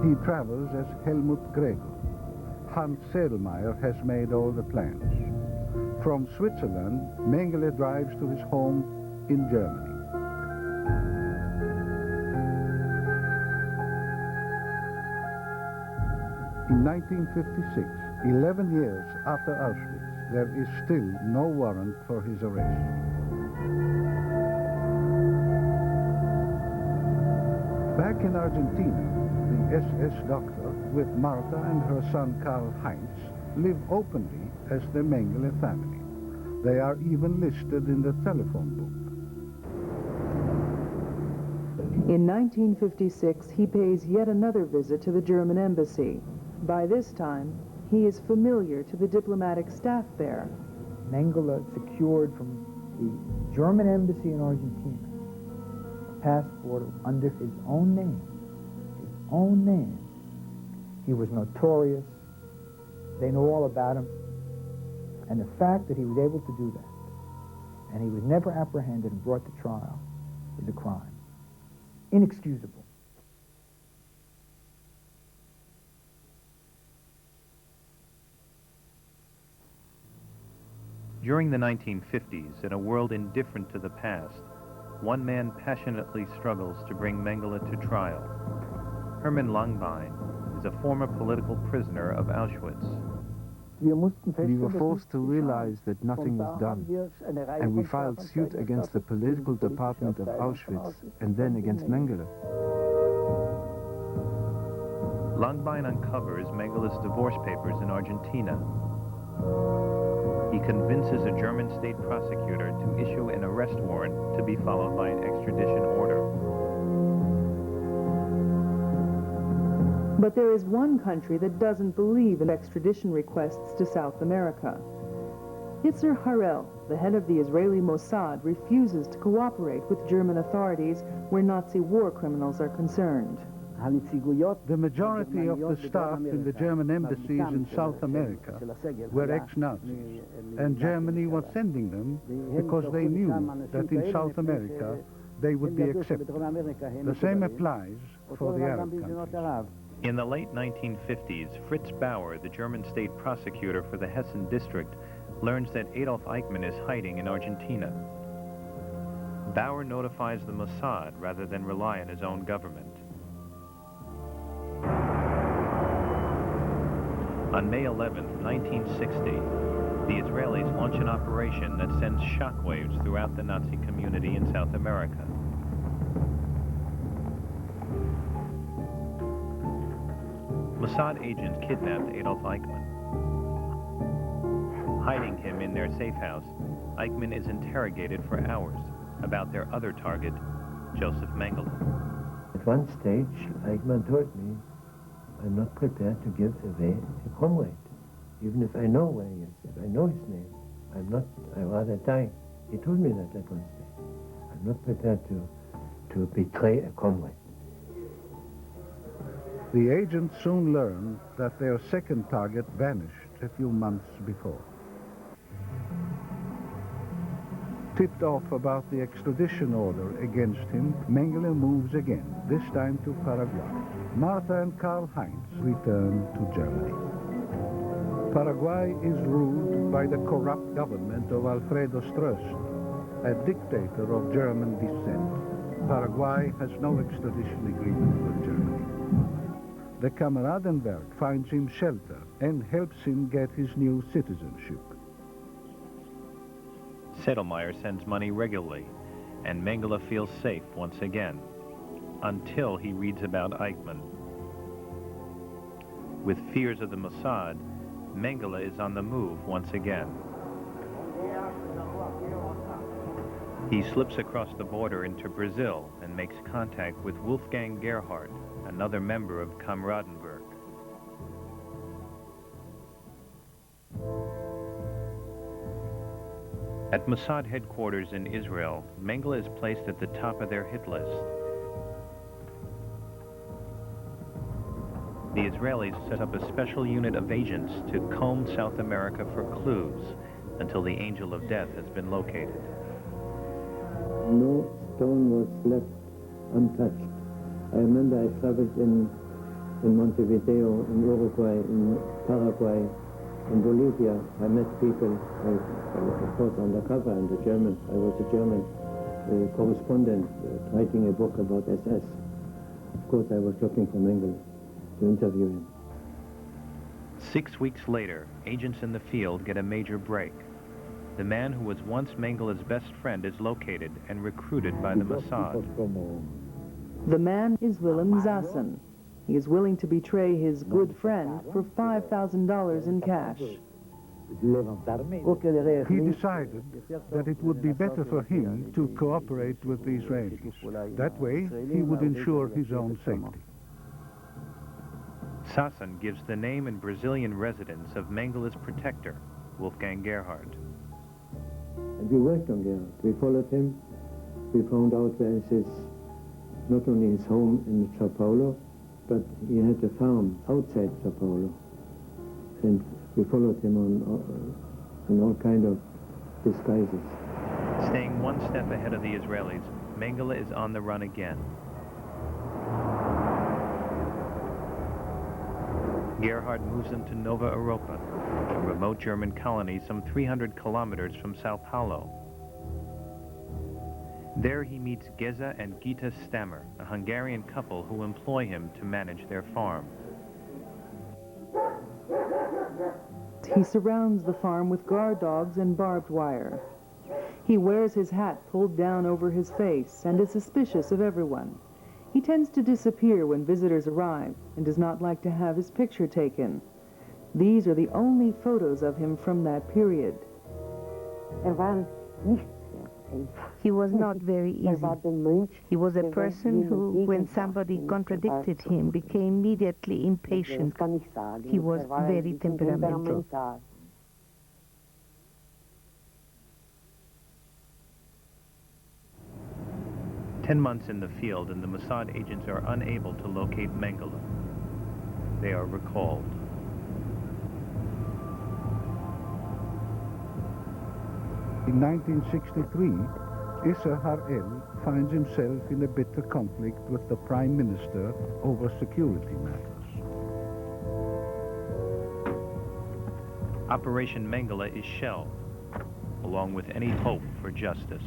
He travels as Helmut Gregor. Hans Sedlmayr has made all the plans. From Switzerland, Mengele drives to his home in Germany. In 1956, 11 years after Auschwitz, there is still no warrant for his arrest. Back in Argentina, the SS doctor, with Martha and her son Karl-Heinz, live openly as the Mengele family. They are even listed in the telephone book. In 1956, he pays yet another visit to the German embassy. By this time, he is familiar to the diplomatic staff there. Mengele secured from the German embassy in Argentina a passport under his own name. His own name. He was notorious. They know all about him. And the fact that he was able to do that, and he was never apprehended and brought to trial, is a crime. Inexcusable. During the 1950s, in a world indifferent to the past, one man passionately struggles to bring Mengele to trial. Hermann Langbein is a former political prisoner of Auschwitz. We were forced to realize that nothing was done, and we filed suit against the political department of Auschwitz and then against Mengele. Langbein uncovers Mengele's divorce papers in Argentina. He convinces a German state prosecutor to issue an arrest warrant to be followed by an extradition order. But there is one country that doesn't believe in extradition requests to South America. Yitzer Harel, the head of the Israeli Mossad, refuses to cooperate with German authorities where Nazi war criminals are concerned. The majority of the staff in the German embassies in South America were ex-Nazis, and Germany was sending them because they knew that in South America they would be accepted. The same applies for the Arab countries. In the late 1950s, Fritz Bauer, the German state prosecutor for the Hessen district, learns that Adolf Eichmann is hiding in Argentina. Bauer notifies the Mossad rather than rely on his own government. On May 11, 1960, the Israelis launch an operation that sends shockwaves throughout the Nazi community in South America. Mossad agents kidnapped Adolf Eichmann. Hiding him in their safe house, Eichmann is interrogated for hours about their other target, Joseph Mengele. At one stage, Eichmann told me, I'm not prepared to give away a comrade. Even if I know where he is, if I know his name, I'd rather die. He told me that at one stage. I'm not prepared to betray a comrade. The agents soon learn that their second target vanished a few months before. Tipped off about the extradition order against him, Mengele moves again, this time to Paraguay. Martha and Karl-Heinz return to Germany. Paraguay is ruled by the corrupt government of Alfredo Stroessner, a dictator of German descent. Paraguay has no extradition agreement with Germany. The Kameradenwerk finds him shelter and helps him get his new citizenship. Sedlmayr sends money regularly, and Mengele feels safe once again, until he reads about Eichmann. With fears of the Mossad, Mengele is on the move once again. He slips across the border into Brazil and makes contact with Wolfgang Gerhardt, another member of Kameradenwerk. At Mossad headquarters in Israel, Mengele is placed at the top of their hit list. The Israelis set up a special unit of agents to comb South America for clues until the Angel of Death has been located. No stone was left untouched. I remember I traveled in in Montevideo, in Uruguay, in Paraguay, in Bolivia. I met people, of course, undercover in the German. I was a German correspondent writing a book about SS. Of course, I was looking for Mengele to interview him. 6 weeks later, agents in the field get a major break. The man who was once Mengele's best friend is located and recruited by the Mossad. The man is Willem Zassen. He is willing to betray his good friend for $5,000 in cash. He decided that it would be better for him to cooperate with the Israelis. That way, he would ensure his own safety. Zassen gives the name and Brazilian residence of Mengele's protector, Wolfgang Gerhard. And we worked on Gerhard. We followed him. We found out where is his, not only his home in Sao Paulo, but he had a farm outside Sao Paulo. And we followed him on all kind of disguises. Staying one step ahead of the Israelis, Mengele is on the run again. Gerhard moves them to Nova Europa, a remote German colony some 300 kilometers from Sao Paulo. There he meets Geza and Gita Stammer, a Hungarian couple who employ him to manage their farm. He surrounds the farm with guard dogs and barbed wire. He wears his hat pulled down over his face and is suspicious of everyone. He tends to disappear when visitors arrive and does not like to have his picture taken. These are the only photos of him from that period. He was not very easy. He was a person who, when somebody contradicted him, became immediately impatient. He was very temperamental. 10 months in the field and the Mossad agents are unable to locate Mengele. They are recalled. In 1963, Issa Harel finds himself in a bitter conflict with the Prime Minister over security matters. Operation Mengele is shelved, along with any hope for justice.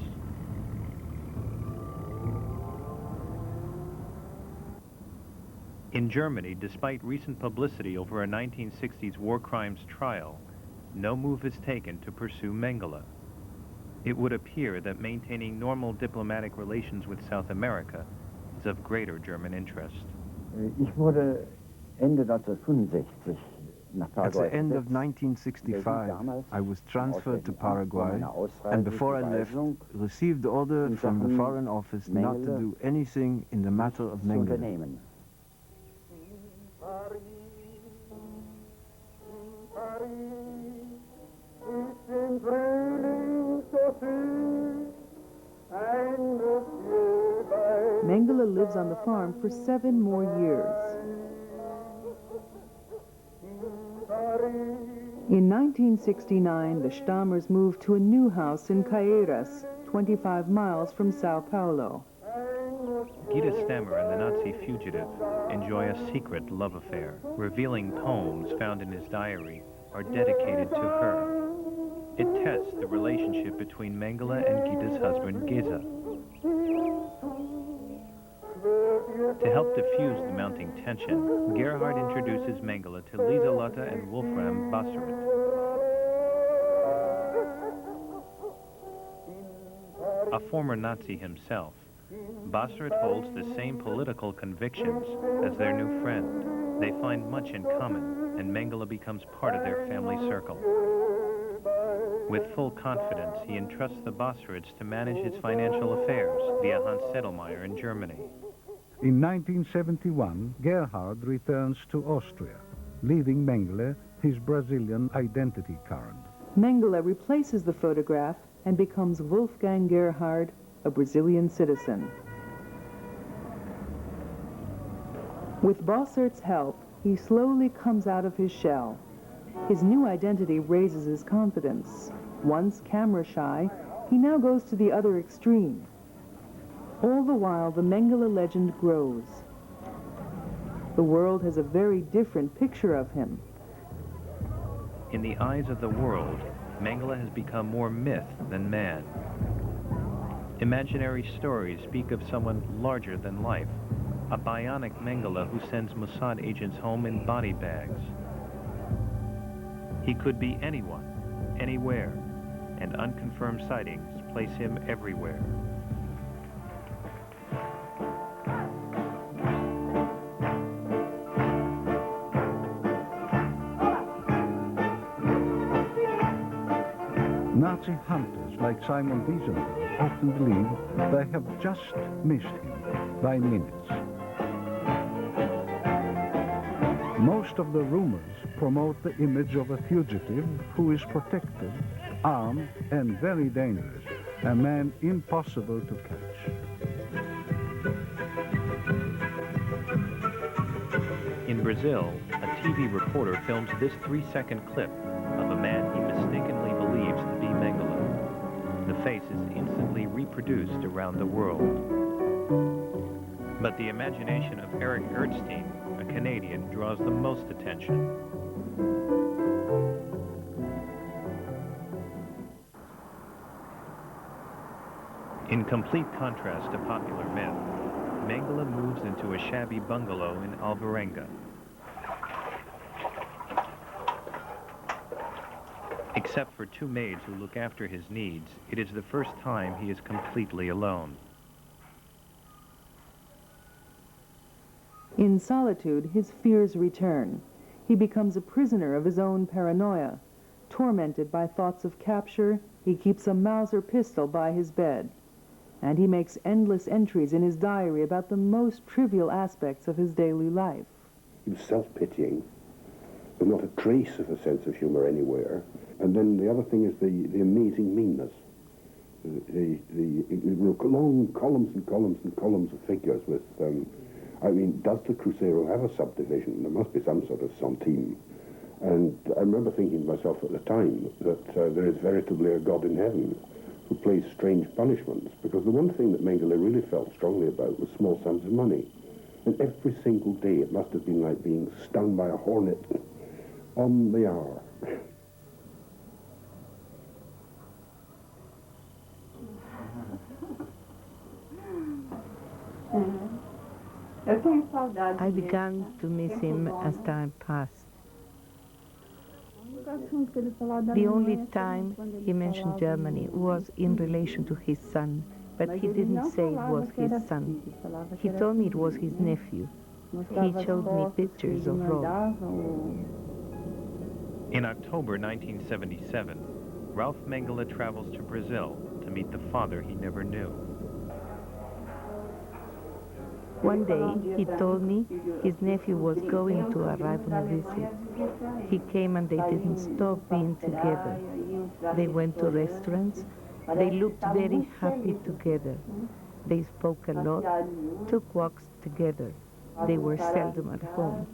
In Germany, despite recent publicity over a 1960s war crimes trial, no move is taken to pursue Mengele. It would appear that maintaining normal diplomatic relations with South America is of greater German interest. At the end of 1965, I was transferred to Paraguay, and before I left, received the order from the Foreign Office not to do anything in the matter of Mengele. Mengele lives on the farm for 7 more years. In 1969, the Stammers moved to a new house in Caieiras, 25 miles from Sao Paulo. Gita Stammer and the Nazi fugitive enjoy a secret love affair. Revealing poems found in his diary are dedicated to her. It tests the relationship between Mengele and Gita's husband, Geza. To help diffuse the mounting tension, Gerhard introduces Mengele to Lieselotte and Wolfram Bassarit. A former Nazi himself, Bassarit holds the same political convictions as their new friend. They find much in common, and Mengele becomes part of their family circle. With full confidence, he entrusts the Bassarits to manage his financial affairs via Hans Sedlmayr in Germany. In 1971, Gerhard returns to Austria, leaving Mengele his Brazilian identity card. Mengele replaces the photograph and becomes Wolfgang Gerhard, a Brazilian citizen. With Bassarit's help, he slowly comes out of his shell. His new identity raises his confidence. Once camera-shy, he now goes to the other extreme. All the while, the Mengele legend grows. The world has a very different picture of him. In the eyes of the world, Mengele has become more myth than man. Imaginary stories speak of someone larger than life, a bionic Mengele who sends Mossad agents home in body bags. He could be anyone, anywhere, and unconfirmed sightings place him everywhere. Nazi hunters like Simon Wiesenthal often believe they have just missed him by minutes. Most of the rumors promote the image of a fugitive who is protected, armed, and very dangerous, a man impossible to catch. In Brazil, a TV reporter films this 3-second clip of a man he mistakenly believes to be Mengele. The face is instantly reproduced around the world. But the imagination of Eric Erdstein, a Canadian, draws the most attention. In complete contrast to popular myth, Mengele moves into a shabby bungalow in Alvarenga. Except for 2 maids who look after his needs, it is the first time he is completely alone. In solitude, his fears return. He becomes a prisoner of his own paranoia. Tormented by thoughts of capture, he keeps a Mauser pistol by his bed. And he makes endless entries in his diary about the most trivial aspects of his daily life. He was self-pitying, with not a trace of a sense of humor anywhere. And then the other thing is the amazing meanness. The long columns and columns and columns of figures with, I mean, does the Cruzeiro have a subdivision? There must be some sort of centime. And I remember thinking to myself at the time that there is veritably a God in heaven who plays strange punishments, because the one thing that Mengele really felt strongly about was small sums of money. And every single day it must have been like being stung by a hornet on the hour. I began to miss him as time passed. The only time he mentioned Germany was in relation to his son, but he didn't say it was his son. He told me it was his nephew. He showed me pictures of Rolf. In October 1977, Ralph Mengele travels to Brazil to meet the father he never knew. One day, he told me his nephew was going to arrive on a visit. He came and they didn't stop being together. They went to restaurants. They looked very happy together. They spoke a lot, took walks together. They were seldom at home.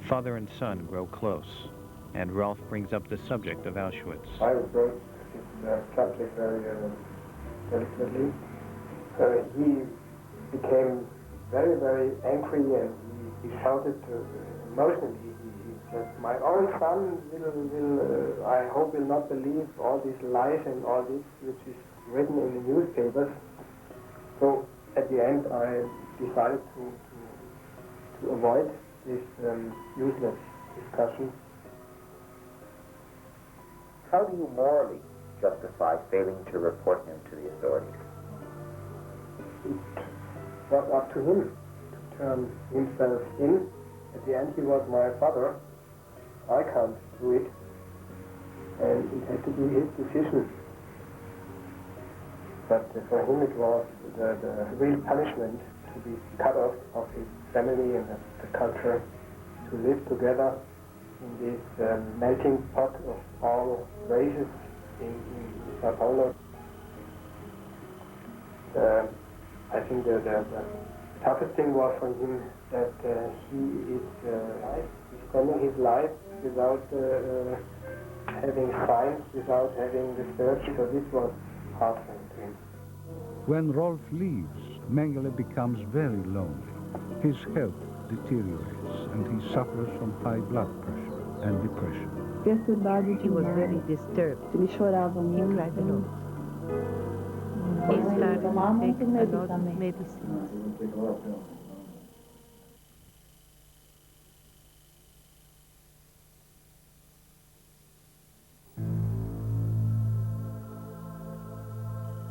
Father and son grow close, and Ralph brings up the subject of Auschwitz. I approached this subject very delicately. He became very, very angry, and he shouted emotionally. He said, "My own son will I hope will not believe all these lies and all this which is written in the newspapers." So at the end I decided to avoid this useless discussion. How do you morally justify failing to report him to the authorities? It was up to him to turn himself in. At the end he was my father. I can't do it. And it had to be his decision. But for him it was the real punishment to be cut off of his family and the culture, to live together in this melting pot of all races in Sao Paulo. I think the toughest thing was for him that he is spending his life without having science, without having research, so this was hard for him. When Rolf leaves, Mengele becomes very lonely. His health deteriorates and he suffers from high blood pressure and depression. He was very disturbed. He cried a lot. He started to take a lot of medicine.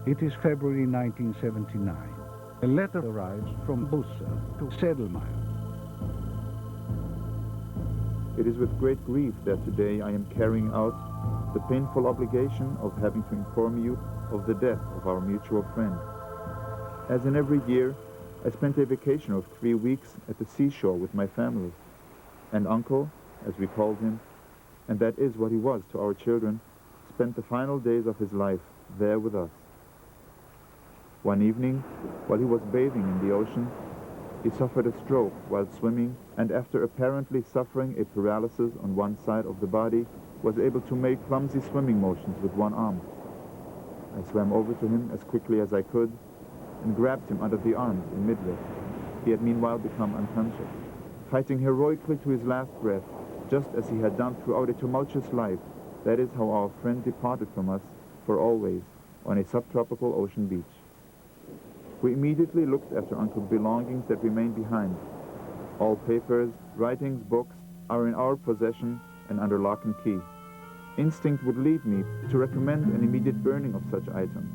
It is February 1979. A letter arrives from Bussa to Sedlmayr. It is with great grief that today I am carrying out the painful obligation of having to inform you of the death of our mutual friend. As in every year, I spent a vacation of 3 weeks at the seashore with my family. And Uncle, as we called him, and that is what he was to our children, spent the final days of his life there with us. One evening, while he was bathing in the ocean, he suffered a stroke while swimming, and after apparently suffering a paralysis on one side of the body, was able to make clumsy swimming motions with one arm. I swam over to him as quickly as I could and grabbed him under the arms in mid-lift. He had meanwhile become unconscious. Fighting heroically to his last breath, just as he had done throughout a tumultuous life, that is how our friend departed from us for always on a subtropical ocean beach. We immediately looked after Uncle's belongings that remained behind. All papers, writings, books are in our possession and under lock and key. Instinct would lead me to recommend an immediate burning of such items.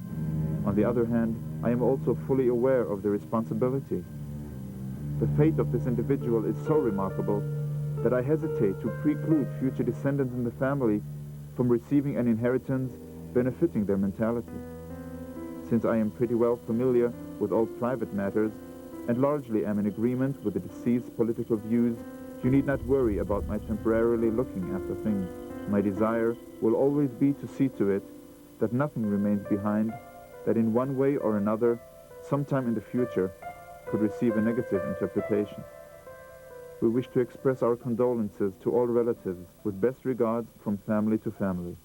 On the other hand, I am also fully aware of the responsibility. The fate of this individual is so remarkable that I hesitate to preclude future descendants in the family from receiving an inheritance benefiting their mentality. Since I am pretty well familiar with all private matters and largely am in agreement with the deceased's political views, you need not worry about my temporarily looking after things. My desire will always be to see to it that nothing remains behind that in one way or another, sometime in the future, could receive a negative interpretation. We wish to express our condolences to all relatives with best regards from family to family.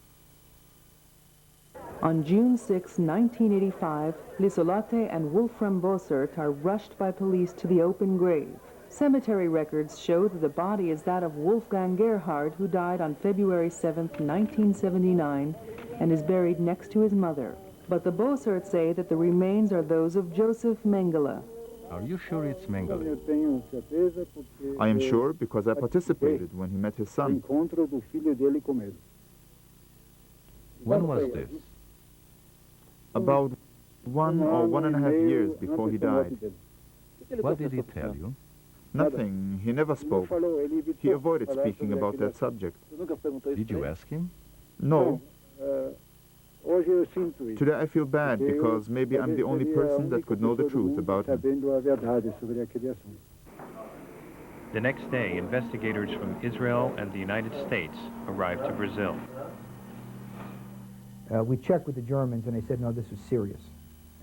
On June 6, 1985, Lisolate and Wolfram Bossert are rushed by police to the open grave. Cemetery records show that the body is that of Wolfgang Gerhard, who died on February 7, 1979, and is buried next to his mother. But the Bosserts say that the remains are those of Joseph Mengele. Are you sure it's Mengele? I am sure because I participated when he met his son. When was this? About 1 or 1.5 years before he died. What did he tell you? Nothing. He never spoke. He avoided speaking about that subject. Did you ask him? No. Today I feel bad because maybe I'm the only person that could know the truth about him. The next day, investigators from Israel and the United States arrived to Brazil. We checked with the Germans, and they said, no, this was serious.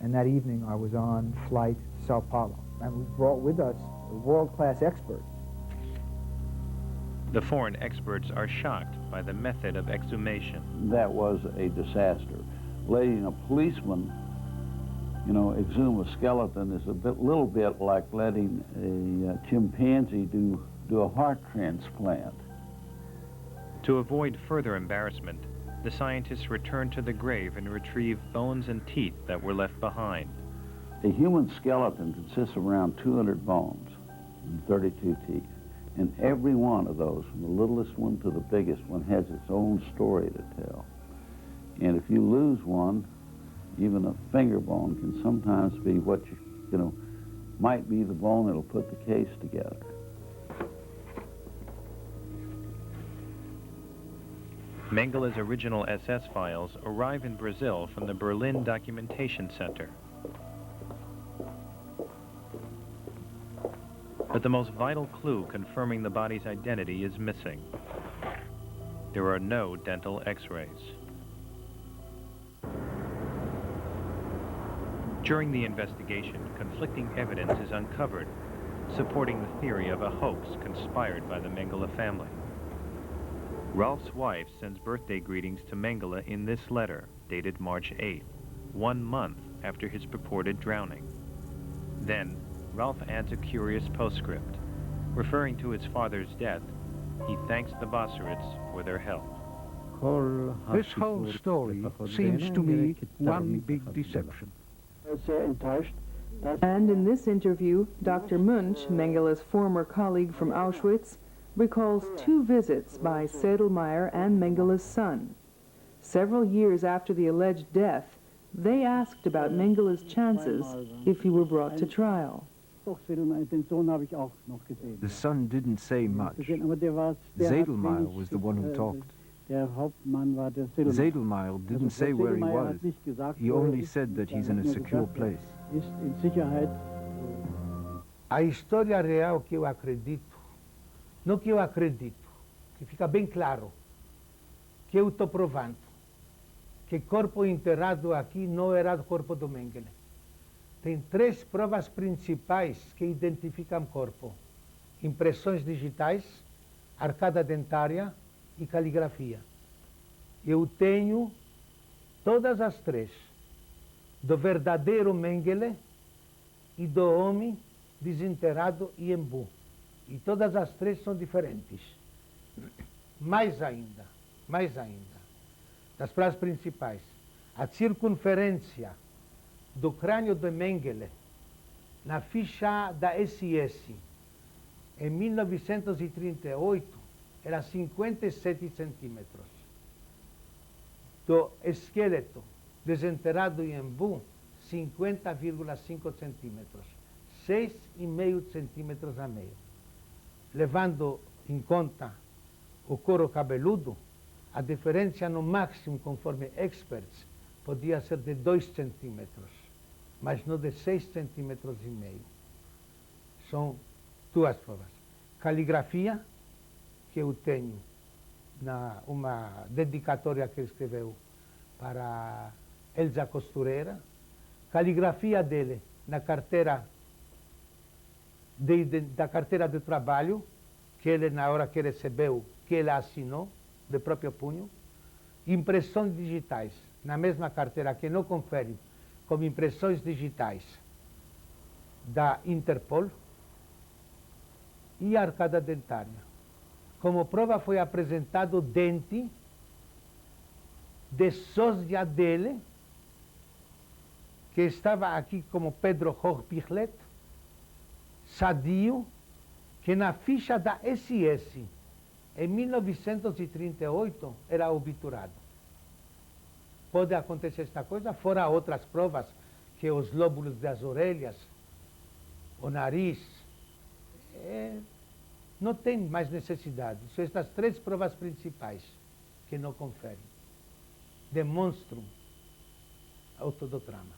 And that evening, I was on flight to Sao Paulo. And we brought with us a world-class expert. The foreign experts are shocked by the method of exhumation. That was a disaster. Letting a policeman, exhume a skeleton is a little bit like letting a chimpanzee do a heart transplant. To avoid further embarrassment, the scientists returned to the grave and retrieved bones and teeth that were left behind. A human skeleton consists of around 200 bones and 32 teeth. And every one of those, from the littlest one to the biggest one, has its own story to tell. And if you lose one, even a finger bone can sometimes be what might be the bone that'll put the case together. Mengele's original SS files arrive in Brazil from the Berlin Documentation Center. But the most vital clue confirming the body's identity is missing. There are no dental x-rays. During the investigation, conflicting evidence is uncovered, supporting the theory of a hoax conspired by the Mengele family. Ralph's wife sends birthday greetings to Mengele in this letter, dated March 8th, 1 month after his purported drowning. Then, Ralph adds a curious postscript. Referring to his father's death, he thanks the Basarits for their help. This whole story seems to me one big deception. And in this interview, Dr. Munch, Mengele's former colleague from Auschwitz, recalls 2 visits by Sedlmayr and Mengele's son. Several years after the alleged death, they asked about Mengele's chances if he were brought to trial. The son didn't say much. Sedlmayr was the one who talked. Sedlmayr didn't say where he was. He only said that he's in a secure place. A história real que eu acredito, no que eu acredito, que fica bem claro, que eu estou provando, que corpo enterrado aqui não era o corpo do Mengele. Tem 3 provas principais que identificam corpo: impressões digitais, arcada dentária e caligrafia. Eu tenho todas as 3, do verdadeiro Mengele e do homem desenterrado em Embu. E todas as 3 são diferentes. Mais ainda, das provas principais, a circunferência do crânio de Mengele na ficha da SS em 1938 era 57 centímetros. Do esqueleto desenterrado em Embu, 50,5 centímetros. 6,5 centímetros a meio. Levando em conta o couro cabeludo, a diferença no máximo, conforme experts, podia ser de 2 centímetros, mas não de 6 centímetros e meio. São 2 provas. Caligrafia, que eu tenho uma dedicatória que ele escreveu para Elza Costureira, caligrafia dele na carteira da carteira de trabalho, que ele, na hora que recebeu, que ele assinou, de próprio punho, impressões digitais, na mesma carteira, que não confere, como impressões digitais da Interpol, e a arcada dentária. Como prova foi apresentado o dente de sósia dele, que estava aqui como Pedro Hochpichlet, sadio, que na ficha da SS, em 1938, era obturado. Pode acontecer esta coisa, fora outras provas, que os lóbulos das orelhas, o nariz, não tem mais necessidade. São estas 3 provas principais que não conferem. Demonstram autodotrama.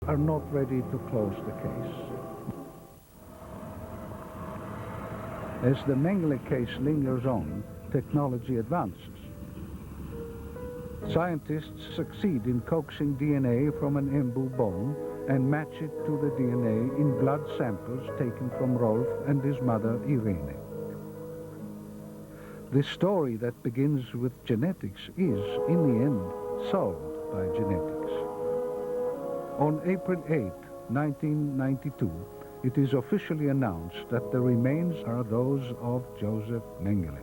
Are not ready to close the case. As the Mengele case lingers on, technology advances. Scientists succeed in coaxing DNA from an Embu bone and match it to the DNA in blood samples taken from Rolf and his mother Irene. This story that begins with genetics is, in the end, solved by genetics. On April 8, 1992, it is officially announced that the remains are those of Joseph Mengele.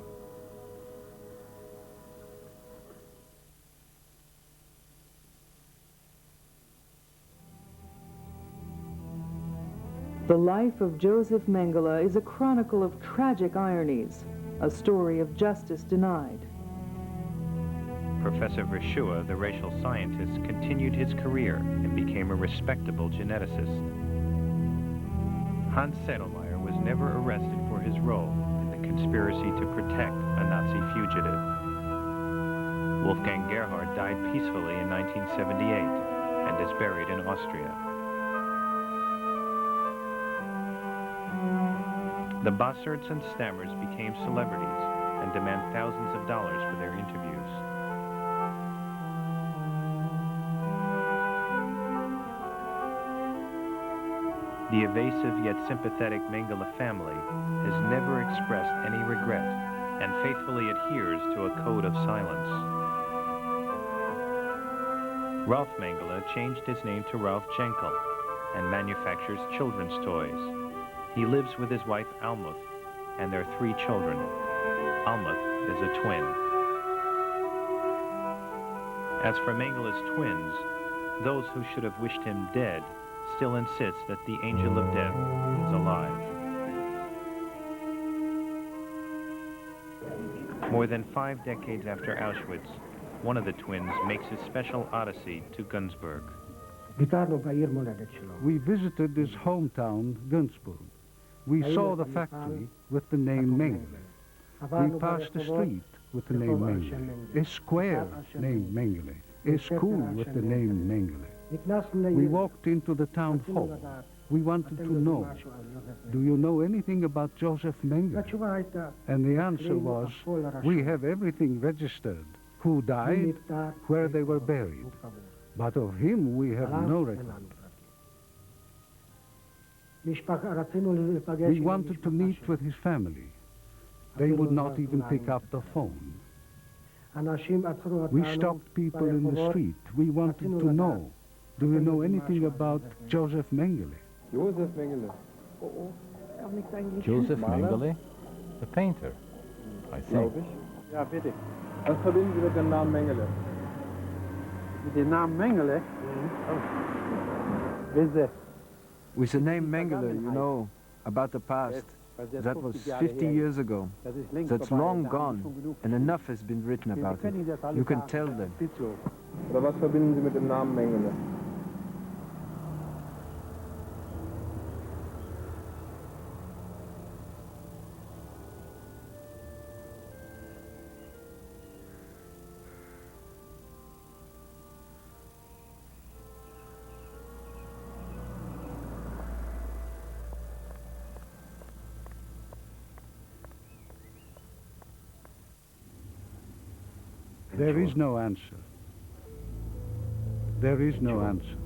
The life of Joseph Mengele is a chronicle of tragic ironies, a story of justice denied. Professor Verschuer, the racial scientist, continued his career and became a respectable geneticist. Hans Sedlmayr was never arrested for his role in the conspiracy to protect a Nazi fugitive. Wolfgang Gerhard died peacefully in 1978 and is buried in Austria. The Bossards and Stammers became celebrities and demand thousands of dollars for their interviews. The evasive yet sympathetic Mengele family has never expressed any regret and faithfully adheres to a code of silence. Ralph Mengele changed his name to Ralph Jenkel and manufactures children's toys. He lives with his wife Almuth and their 3 children. Almuth is a twin. As for Mengele's twins, those who should have wished him dead still insist that the angel of death is alive. More than 5 decades after Auschwitz, one of the twins makes his special odyssey to Günzburg. We visited his hometown, Günzburg. We saw the factory with the name Mengele. We passed a street with the name Mengele, a square named Mengele, a school with the name Mengele. We walked into the town hall. We wanted to know, do you know anything about Joseph Mengele? And the answer was, we have everything registered, who died, where they were buried. But of him we have no record. We wanted to meet with his family. They would not even pick up the phone. We stopped people in the street. We wanted to know, do you know anything about Joseph Mengele? Joseph Mengele, the painter, I think. Ja, bitte. Was verbinden Sie mit dem Namen Mengele? Mit dem Namen Mengele? With the name Mengele, you know, about the past. That was 50 years ago. That's long gone, and enough has been written about it. You can tell them. Oder was verbinden Sie mit dem Namen Mengele? There is no answer. There is no answer.